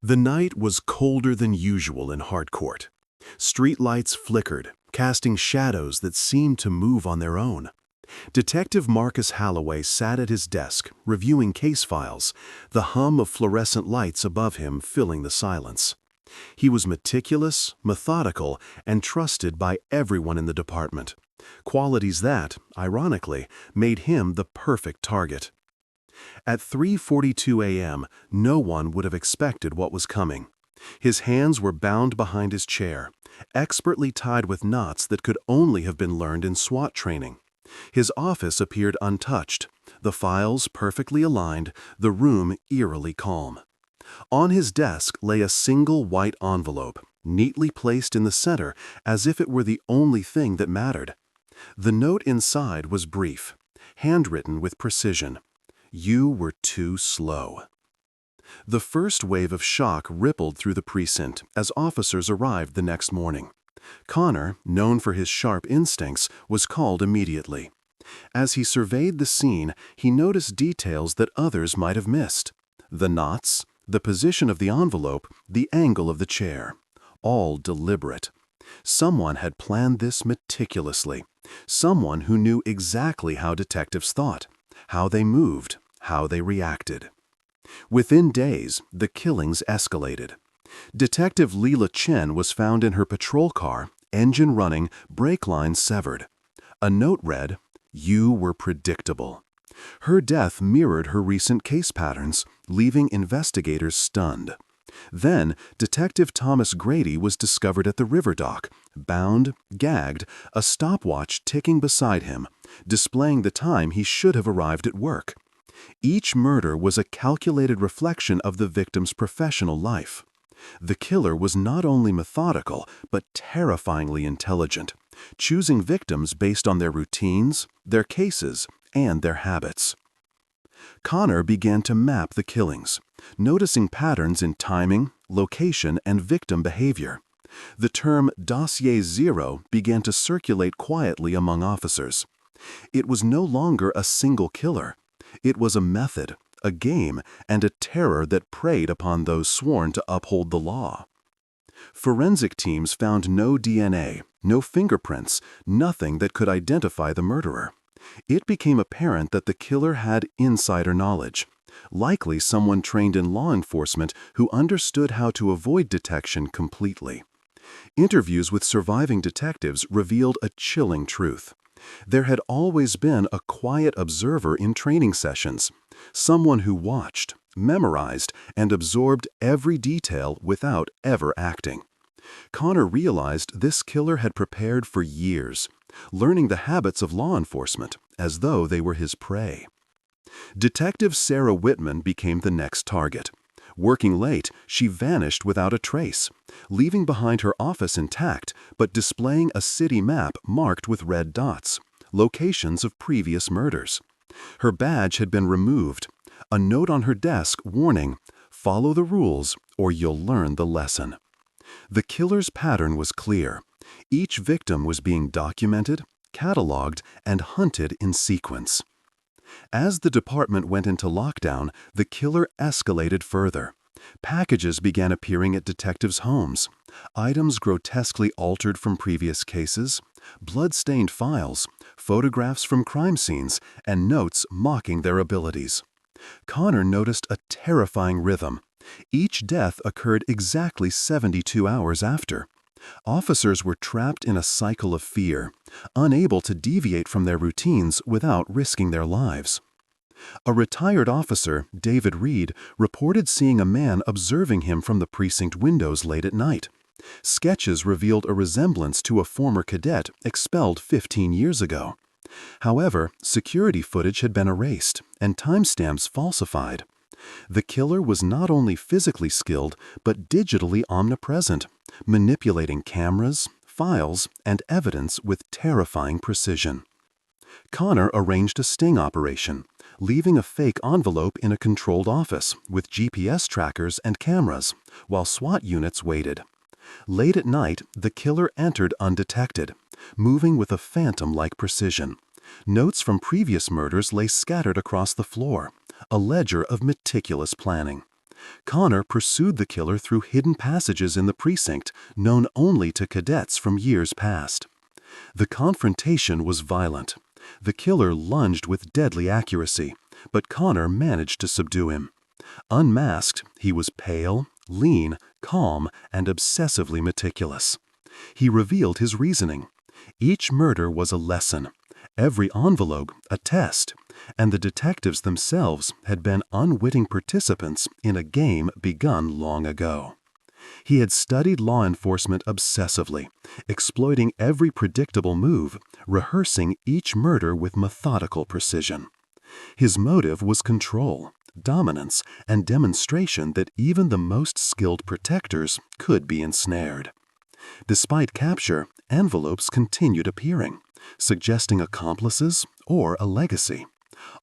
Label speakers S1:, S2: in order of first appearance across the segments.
S1: The night was colder than usual in Harcourt. Street lights flickered, casting shadows that seemed to move on their own. Detective Marcus Halloway sat at his desk, reviewing case files, the hum of fluorescent lights above him filling the silence. He was meticulous, methodical, and trusted by everyone in the department. Qualities that, ironically, made him the perfect target. At 3:42 a.m., no one would have expected what was coming. His hands were bound behind his chair, expertly tied with knots that could only have been learned in SWAT training. His office appeared untouched, the files perfectly aligned, the room eerily calm. On his desk lay a single white envelope, neatly placed in the center as if it were the only thing that mattered. The note inside was brief, handwritten with precision. You were too slow. The first wave of shock rippled through the precinct as officers arrived the next morning. Connor, known for his sharp instincts, was called immediately. As he surveyed the scene, he noticed details that others might have missed. The knots, the position of the envelope, the angle of the chair. All deliberate. Someone had planned this meticulously. Someone who knew exactly how detectives thought, how they moved, how they reacted. Within days, the killings escalated. Detective Leela Chen was found in her patrol car, engine running, brake lines severed. A note read, "You were predictable." Her death mirrored her recent case patterns, leaving investigators stunned. Then, Detective Thomas Grady was discovered at the river dock, bound, gagged, a stopwatch ticking beside him, displaying the time he should have arrived at work. Each murder was a calculated reflection of the victim's professional life. The killer was not only methodical, but terrifyingly intelligent, choosing victims based on their routines, their cases, and their habits. Connor began to map the killings, noticing patterns in timing, location, and victim behavior. The term Dossier Zero began to circulate quietly among officers. It was no longer a single killer. It was a method, a game, and a terror that preyed upon those sworn to uphold the law. Forensic teams found no DNA, no fingerprints, nothing that could identify the murderer. It became apparent that the killer had insider knowledge, likely someone trained in law enforcement who understood how to avoid detection completely. Interviews with surviving detectives revealed a chilling truth. There had always been a quiet observer in training sessions, someone who watched, memorized, and absorbed every detail without ever acting. Connor realized this killer had prepared for years, learning the habits of law enforcement as though they were his prey. Detective Sarah Whitman became the next target. Working late, she vanished without a trace, leaving behind her office intact but displaying a city map marked with red dots, locations of previous murders. Her badge had been removed, a note on her desk warning, "Follow the rules or you'll learn the lesson." The killer's pattern was clear. Each victim was being documented, cataloged, and hunted in sequence. As the department went into lockdown, the killer escalated further. Packages began appearing at detectives' homes, items grotesquely altered from previous cases, blood-stained files, photographs from crime scenes, and notes mocking their abilities. Connor noticed a terrifying rhythm. Each death occurred exactly 72 hours after. Officers were trapped in a cycle of fear, unable to deviate from their routines without risking their lives. A retired officer, David Reed, reported seeing a man observing him from the precinct windows late at night. Sketches revealed a resemblance to a former cadet expelled 15 years ago. However, security footage had been erased and timestamps falsified. The killer was not only physically skilled, but digitally omnipresent, manipulating cameras, files, and evidence with terrifying precision. Connor arranged a sting operation, leaving a fake envelope in a controlled office with GPS trackers and cameras, while SWAT units waited. Late at night, the killer entered undetected, moving with a phantom-like precision. Notes from previous murders lay scattered across the floor, a ledger of meticulous planning. Connor pursued the killer through hidden passages in the precinct, known only to cadets from years past. The confrontation was violent. The killer lunged with deadly accuracy, but Connor managed to subdue him. Unmasked, he was pale, lean, calm, and obsessively meticulous. He revealed his reasoning. Each murder was a lesson, every envelope a test, and the detectives themselves had been unwitting participants in a game begun long ago. He had studied law enforcement obsessively, exploiting every predictable move, rehearsing each murder with methodical precision. His motive was control, dominance, and demonstration that even the most skilled protectors could be ensnared. Despite capture, envelopes continued appearing, suggesting accomplices or a legacy.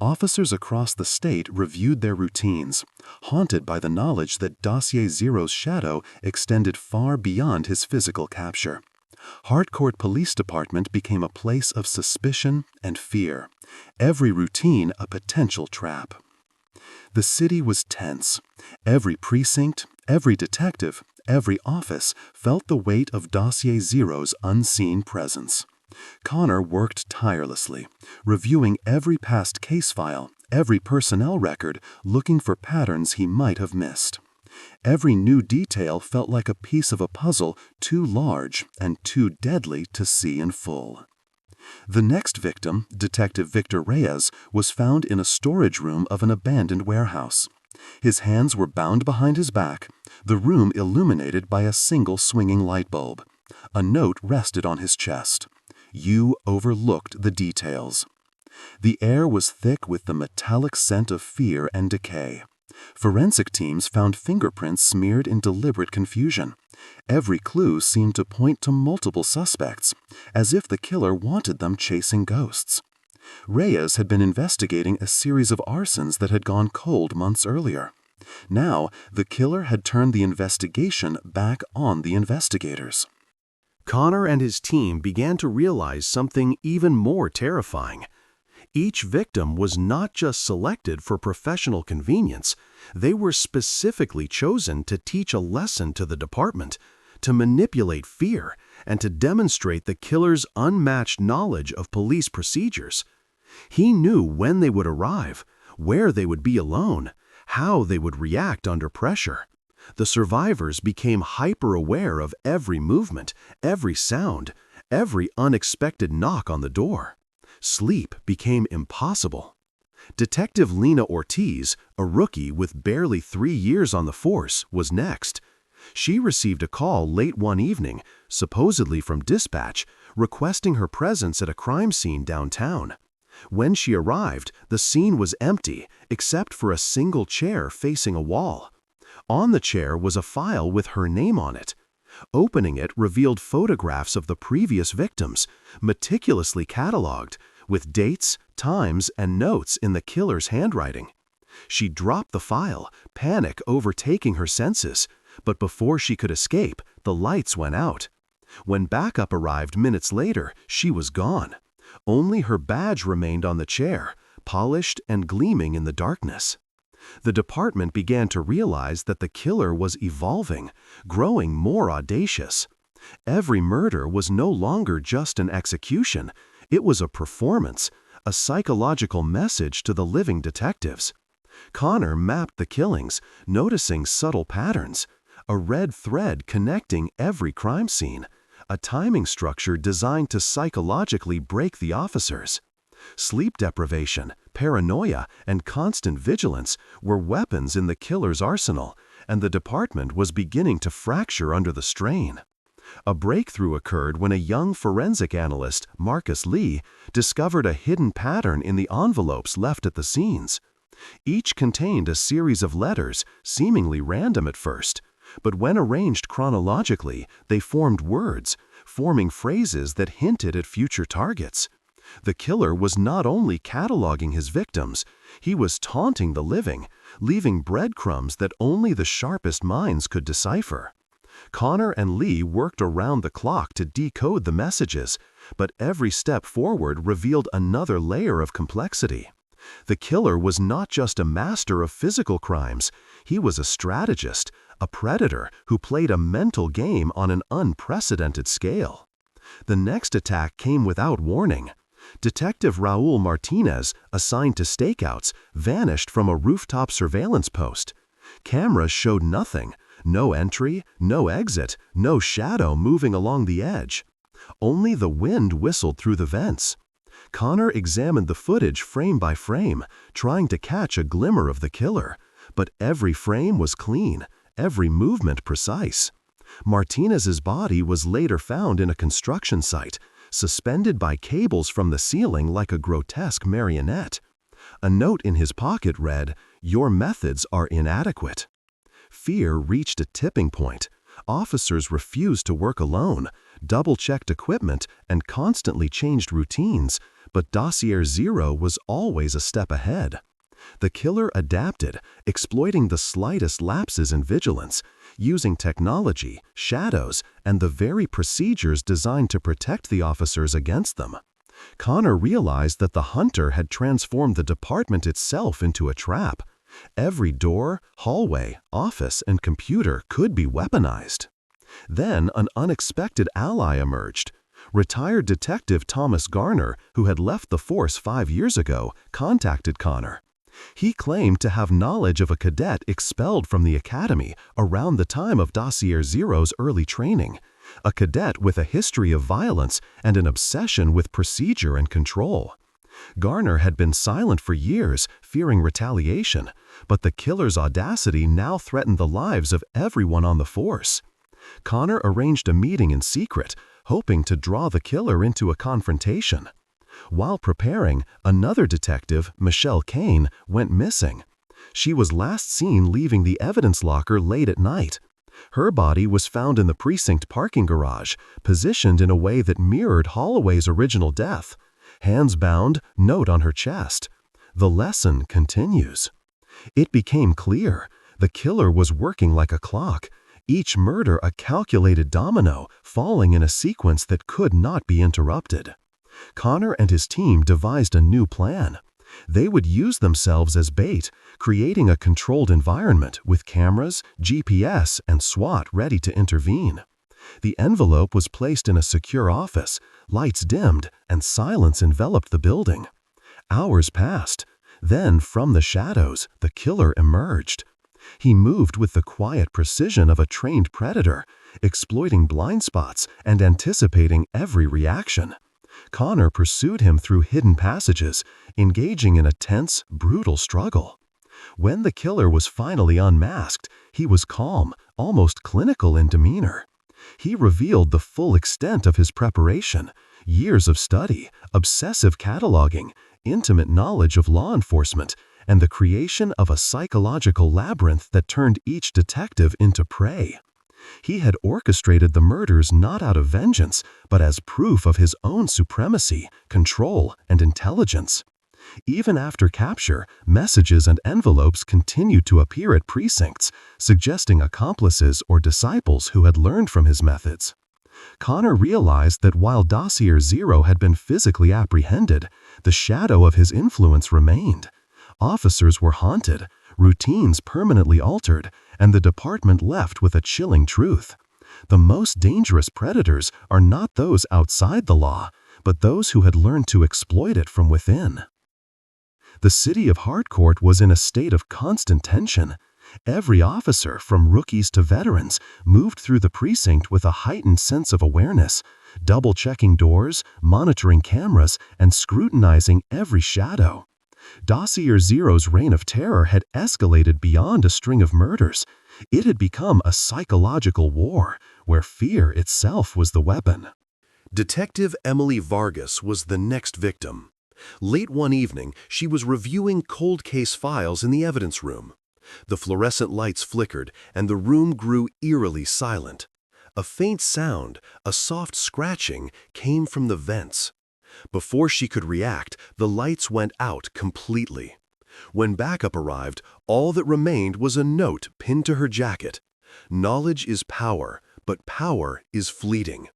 S1: Officers across the state reviewed their routines, haunted by the knowledge that Dossier Zero's shadow extended far beyond his physical capture. Harcourt Police Department became a place of suspicion and fear, every routine a potential trap. The city was tense. Every precinct, every detective, every office felt the weight of Dossier Zero's unseen presence. Connor worked tirelessly, reviewing every past case file, every personnel record, looking for patterns he might have missed. Every new detail felt like a piece of a puzzle too large and too deadly to see in full. The next victim, Detective Victor Reyes, was found in a storage room of an abandoned warehouse. His hands were bound behind his back, the room illuminated by a single swinging light bulb. A note rested on his chest. "You overlooked the details." The air was thick with the metallic scent of fear and decay. Forensic teams found fingerprints smeared in deliberate confusion. Every clue seemed to point to multiple suspects, as if the killer wanted them chasing ghosts. Reyes had been investigating a series of arsons that had gone cold months earlier. Now, the killer had turned the investigation back on the investigators. Connor and his team began to realize something even more terrifying. Each victim was not just selected for professional convenience, they were specifically chosen to teach a lesson to the department, to manipulate fear, and to demonstrate the killer's unmatched knowledge of police procedures. He knew when they would arrive, where they would be alone, how they would react under pressure. The survivors became hyper-aware of every movement, every sound, every unexpected knock on the door. Sleep became impossible. Detective Lena Ortiz, a rookie with barely 3 years on the force, was next. She received a call late one evening, supposedly from dispatch, requesting her presence at a crime scene downtown. When she arrived, the scene was empty, except for a single chair facing a wall. On the chair was a file with her name on it. Opening it revealed photographs of the previous victims, meticulously cataloged, with dates, times, and notes in the killer's handwriting. She dropped the file, panic overtaking her senses, but before she could escape, the lights went out. When backup arrived minutes later, she was gone. Only her badge remained on the chair, polished and gleaming in the darkness. The department began to realize that the killer was evolving, growing more audacious. Every murder was no longer just an execution, it was a performance, a psychological message to the living detectives. Connor mapped the killings, noticing subtle patterns, a red thread connecting every crime scene, a timing structure designed to psychologically break the officers. Sleep deprivation, paranoia, and constant vigilance were weapons in the killer's arsenal, and the department was beginning to fracture under the strain. A breakthrough occurred when a young forensic analyst, Marcus Lee, discovered a hidden pattern in the envelopes left at the scenes. Each contained a series of letters, seemingly random at first, but when arranged chronologically, they formed words, forming phrases that hinted at future targets. The killer was not only cataloging his victims, he was taunting the living, leaving breadcrumbs that only the sharpest minds could decipher. Connor and Lee worked around the clock to decode the messages, but every step forward revealed another layer of complexity. The killer was not just a master of physical crimes, he was a strategist, a predator who played a mental game on an unprecedented scale. The next attack came without warning. Detective Raul Martinez, assigned to stakeouts, vanished from a rooftop surveillance post. Cameras showed nothing, no entry, no exit, no shadow moving along the edge. Only the wind whistled through the vents. Connor examined the footage frame by frame, trying to catch a glimmer of the killer, but every frame was clean, every movement precise. Martinez's body was later found in a construction site, suspended by cables from the ceiling like a grotesque marionette. A note in his pocket read, "Your methods are inadequate." Fear reached a tipping point. Officers refused to work alone, double-checked equipment, and constantly changed routines, but Dossier Zero was always a step ahead. The killer adapted, exploiting the slightest lapses in vigilance, using technology, shadows, and the very procedures designed to protect the officers against them. Connor realized that the hunter had transformed the department itself into a trap. Every door, hallway, office, and computer could be weaponized. Then an unexpected ally emerged. Retired Detective Thomas Garner, who had left the force 5 years ago, contacted Connor. He claimed to have knowledge of a cadet expelled from the academy around the time of Dossier Zero's early training, a cadet with a history of violence and an obsession with procedure and control. Garner had been silent for years, fearing retaliation, but the killer's audacity now threatened the lives of everyone on the force. Connor arranged a meeting in secret, hoping to draw the killer into a confrontation. While preparing, another detective, Michelle Kane, went missing. She was last seen leaving the evidence locker late at night. Her body was found in the precinct parking garage, positioned in a way that mirrored Holloway's original death. Hands bound, note on her chest. The lesson continues. It became clear. The killer was working like a clock, each murder a calculated domino, falling in a sequence that could not be interrupted. Connor and his team devised a new plan. They would use themselves as bait, creating a controlled environment with cameras, GPS, and SWAT ready to intervene. The envelope was placed in a secure office, lights dimmed, and silence enveloped the building. Hours passed. Then, from the shadows, the killer emerged. He moved with the quiet precision of a trained predator, exploiting blind spots and anticipating every reaction. Connor pursued him through hidden passages, engaging in a tense, brutal struggle. When the killer was finally unmasked, he was calm, almost clinical in demeanor. He revealed the full extent of his preparation, years of study, obsessive cataloging, intimate knowledge of law enforcement, and the creation of a psychological labyrinth that turned each detective into prey. He had orchestrated the murders not out of vengeance, but as proof of his own supremacy, control, and intelligence. Even after capture, messages and envelopes continued to appear at precincts, suggesting accomplices or disciples who had learned from his methods. Connor realized that while Dossier Zero had been physically apprehended, the shadow of his influence remained. Officers were haunted, routines permanently altered, and the department left with a chilling truth. The most dangerous predators are not those outside the law, but those who had learned to exploit it from within. The city of Harcourt was in a state of constant tension. Every officer, from rookies to veterans, moved through the precinct with a heightened sense of awareness, double-checking doors, monitoring cameras, and scrutinizing every shadow. Dossier Zero's reign of terror had escalated beyond a string of murders. It had become a psychological war, where fear itself was the weapon. Detective Emily Vargas was the next victim. Late one evening, she was reviewing cold case files in the evidence room. The fluorescent lights flickered, and the room grew eerily silent. A faint sound, a soft scratching, came from the vents. Before she could react, the lights went out completely. When backup arrived, all that remained was a note pinned to her jacket. "Knowledge is power, but power is fleeting."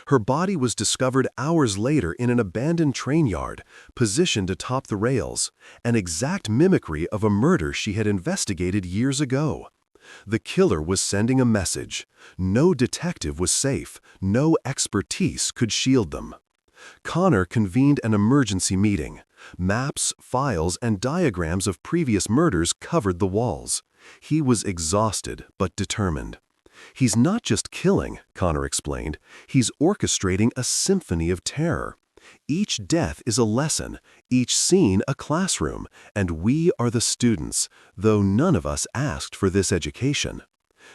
S1: Her body was discovered hours later in an abandoned train yard, positioned atop the rails, an exact mimicry of a murder she had investigated years ago. The killer was sending a message. No detective was safe, no expertise could shield them. Connor convened an emergency meeting. Maps, files, and diagrams of previous murders covered the walls. He was exhausted but determined. "He's not just killing," Connor explained. "He's orchestrating a symphony of terror. Each death is a lesson, each scene a classroom, and we are the students, though none of us asked for this education."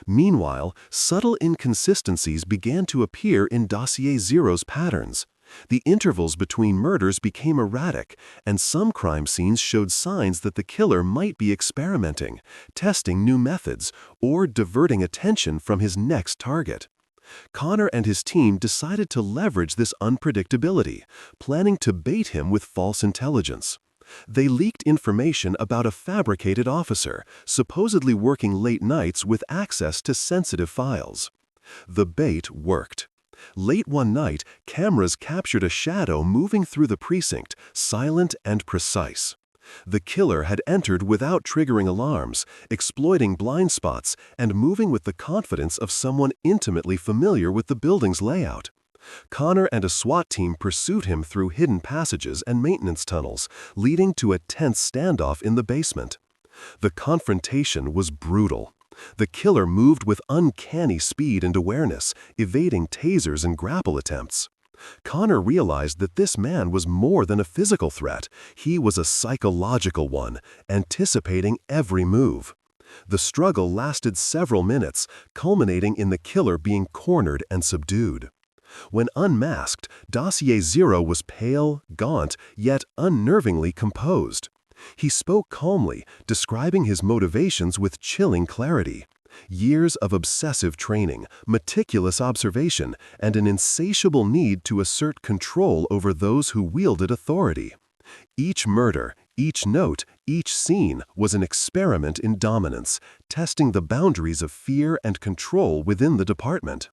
S1: Meanwhile, subtle inconsistencies began to appear in Dossier Zero's patterns. The intervals between murders became erratic, and some crime scenes showed signs that the killer might be experimenting, testing new methods, or diverting attention from his next target. Connor and his team decided to leverage this unpredictability, planning to bait him with false intelligence. They leaked information about a fabricated officer, supposedly working late nights with access to sensitive files. The bait worked. Late one night, cameras captured a shadow moving through the precinct, silent and precise. The killer had entered without triggering alarms, exploiting blind spots, and moving with the confidence of someone intimately familiar with the building's layout. Connor and a SWAT team pursued him through hidden passages and maintenance tunnels, leading to a tense standoff in the basement. The confrontation was brutal. The killer moved with uncanny speed and awareness, evading tasers and grapple attempts. Connor realized that this man was more than a physical threat. He was a psychological one, anticipating every move. The struggle lasted several minutes, culminating in the killer being cornered and subdued. When unmasked, Dossier Zero was pale, gaunt, yet unnervingly composed. He spoke calmly, describing his motivations with chilling clarity. Years of obsessive training, meticulous observation, and an insatiable need to assert control over those who wielded authority. Each murder, each note, each scene was an experiment in dominance, testing the boundaries of fear and control within the department.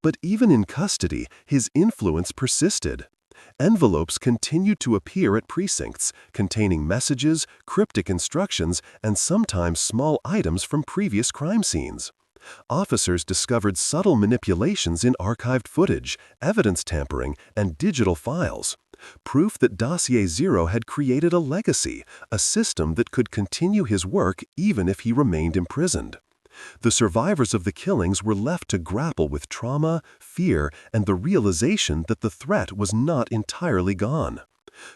S1: But even in custody, his influence persisted. Envelopes continued to appear at precincts, containing messages, cryptic instructions, and sometimes small items from previous crime scenes. Officers discovered subtle manipulations in archived footage, evidence tampering, and digital files. Proof that Dossier Zero had created a legacy, a system that could continue his work even if he remained imprisoned. The survivors of the killings were left to grapple with trauma, fear, and the realization that the threat was not entirely gone.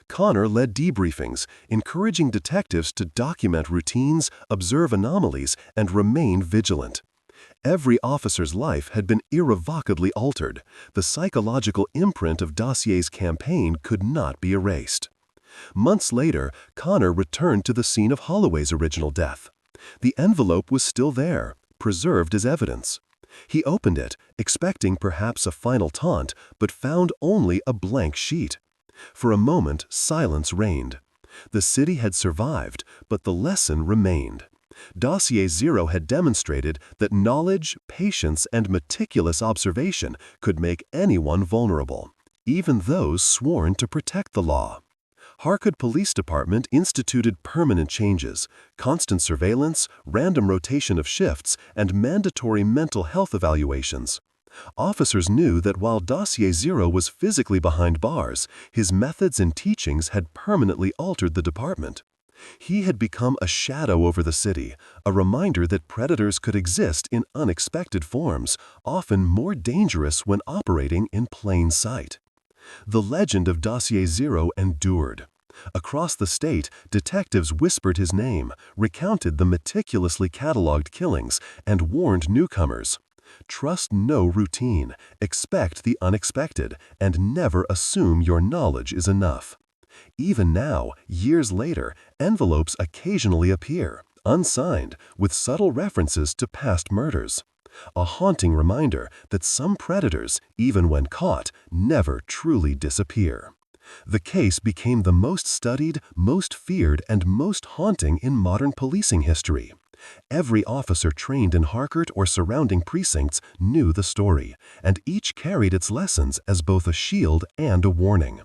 S1: Connor led debriefings, encouraging detectives to document routines, observe anomalies, and remain vigilant. Every officer's life had been irrevocably altered. The psychological imprint of Dossier's campaign could not be erased. Months later, Connor returned to the scene of Holloway's original death. The envelope was still there, preserved as evidence. He opened it, expecting perhaps a final taunt, but found only a blank sheet. For a moment, silence reigned. The city had survived, but the lesson remained. Dossier Zero had demonstrated that knowledge, patience, and meticulous observation could make anyone vulnerable, even those sworn to protect the law. Harcourt Police Department instituted permanent changes, constant surveillance, random rotation of shifts, and mandatory mental health evaluations. Officers knew that while Dossier Zero was physically behind bars, his methods and teachings had permanently altered the department. He had become a shadow over the city, a reminder that predators could exist in unexpected forms, often more dangerous when operating in plain sight. The legend of Dossier Zero endured. Across the state, detectives whispered his name, recounted the meticulously cataloged killings, and warned newcomers. Trust no routine, expect the unexpected, and never assume your knowledge is enough. Even now, years later, envelopes occasionally appear, unsigned, with subtle references to past murders. A haunting reminder that some predators, even when caught, never truly disappear. The case became the most studied, most feared, and most haunting in modern policing history.
S2: Every officer trained in Harcourt or surrounding precincts knew the story, and each carried its lessons as both a shield and a warning.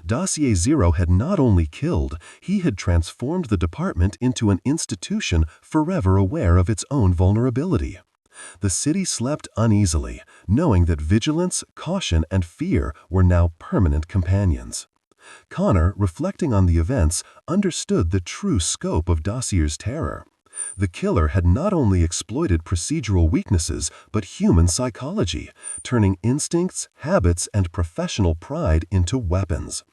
S2: Dossier Zero had not only killed, he had transformed the department into an institution forever aware of its own vulnerability. The city slept uneasily, knowing that vigilance, caution, and fear were now permanent companions. Connor, reflecting on the events, understood the true scope of Dossier's terror. The killer had not only exploited procedural weaknesses but human psychology, turning instincts, habits, and professional pride into weapons.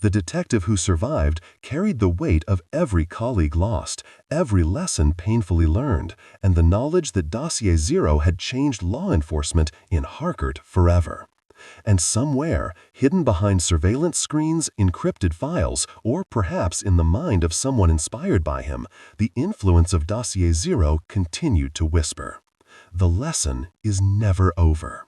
S2: The detective who survived carried the weight of every colleague lost, every lesson painfully learned, and the knowledge that Dossier Zero had changed law enforcement in Harcourt forever. And somewhere, hidden behind surveillance screens, encrypted files, or perhaps in the mind of someone inspired by him, the influence of Dossier Zero continued to whisper. The lesson is never over.